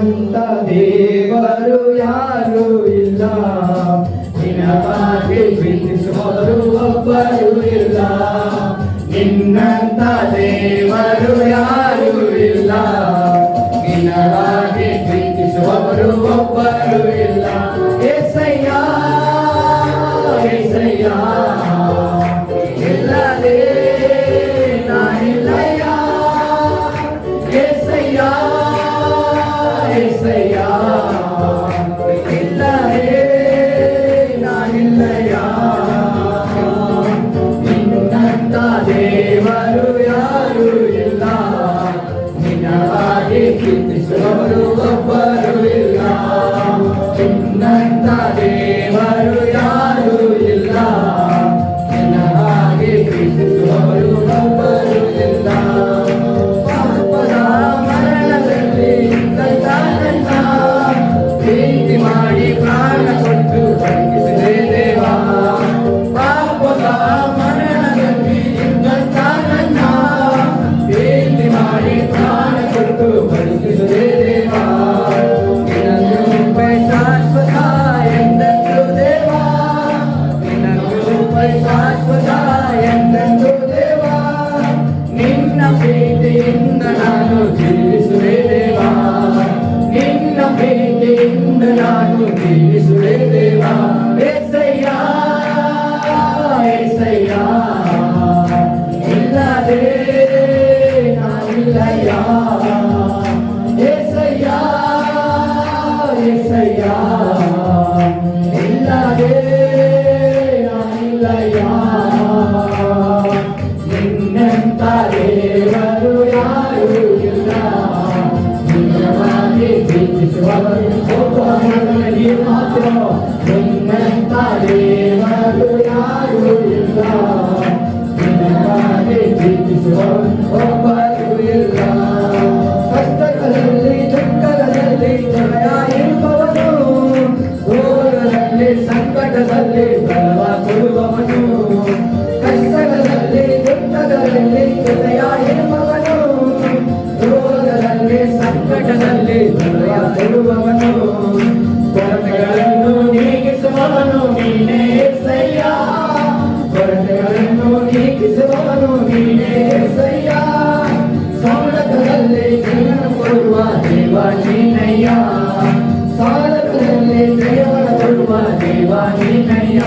ನಿನ್ನಂತ ದೇವರು ಯಾರು ಇಲ್ಲ, ನಿನಗಾಗಿ ಪ್ರೀತಿಸುವವರು ಒಬ್ಬರು ಇಲ್ಲ. ನಿನ್ನಂತ ದೇವರು ಯಾರು ಇಲ್ಲ, ನಿನಗಾಗಿ ಪ್ರೀತಿಸುವವರು ಒಬ್ಬರು ಇಲ್ಲ. యేసయ్య యేసయ్య ಇಲ್ಲದೆ ನಾನಿಲ್ಲಯ್ಯ. యేసయ్య యేసయ్య ಇಲ್ಲದೆ ನಾನಿಲ್ಲಯ್ಯ. ನಿನ್ನಂತ ದೇವರು ಯಾರು ಇಲ್ಲ, ನಿನಗಾಗಿ ಪ್ರೀತಿಸುವವರು ಒಬ್ಬರು ಇಲ್ಲ. ನಿನ್ನಂತ ದೇವರು ಯಾರು ಇಲ್ಲ, ನಿನಗಾಗಿ ಪ್ರೀತಿಸುವವರು ಒಬ್ಬರು ಇಲ್ಲ. ಪಾಪದ ಮರಣದಲ್ಲಿ ನನ್ನ ಪ್ರೀತಿ ಮಾಡಿ ಪ್ರಾಣ ಕೊಟ್ಟು ಬದುಕಿಸಿದೆ ದೇವಾ. ಪಾಪದ ಮರಣದಲ್ಲಿ ನನ್ನ ಪ್ರೀತಿ ಮಾಡಿ ಪ್ರಾಣ ಕೊಟ್ಟು ಬದುಕಿಸಿದೆ ದೇವಾ. ಶಾಶ್ವತ ಎಂದೆಂದು ದೇವಾ, ನಿನ್ನ ಕೃಪೆ ಶಾಶ್ವತ ಎಂದೆಂದು ದೇವಾ. ನಿನ್ನ ಪ್ರೀತಿಯಿಂದ ನಾನು ಜೀವಿಸುವೆ ದೇವಾ, ನಿನ್ನ ಪ್ರೀತಿಯಿಂದ ನಾನು ಜೀವಿಸುವೆ ದೇವಾ. యేసయ్య యేసయ్య ಇಲ್ಲದೆ ನಾನಿಲ್ಲಯ್ಯ. యేసయ్య యేసయ్య ಇಲ್ಲದೆ ನಾನಿಲ್ಲಯ್ಯ. ನಿನ್ನಂತ ದೇವರು ಯಾರು ಇಲ್ಲ, ನಿಜವಾಗಿ ಪ್ರೀತಿಸುವವರು ಒಬ್ಬರು ಮಾತ್ರ. ನಿನ್ನಂತ ದೇವರು ಯಾರು ಇಲ್ಲ, ನಿಜವಾಗಿ ಪ್ರೀತಿಸುವವರು ಒಬ್ಬರು ಇಲ್ಲ. ಕಷ್ಟಗಳಲ್ಲಿ ದುಃಖದಲ್ಲಿ ಜಯ ಇರುವವನು, ರೋಗದಲ್ಲಿ ಸಂಕಟದಲ್ಲಿ ಬಲವ ಕೊಡುವವನು. ಕಷ್ಟಗಳಲ್ಲಿ ದುಃಖದಲ್ಲಿ ಜಯ ಇರುವವನು, ರೋಗದಲ್ಲಿ ಸಂಕಟದಲ್ಲಿ ಬಲವ ಕೊಡುವವನು. ಕೊರತೆಗಳನ್ನು ನೀಗಿಸುವವನು ನೀನೇ యేసయ్య, ಕೊರತೆಗಳನ್ನು ನೀಗಿಸುವವನು ನೀನೇ యేಸయ్య. ಸಾಲಕದಲ್ಲಿ ಜೀವನ ಕೊಡುವ ದೇವ ನೀನಯ್ಯ, ಸಾಲಕದಲ್ಲಿ ಜೀವನ ಕೊಡುವ ದೇವ ನೀನಯ್ಯ.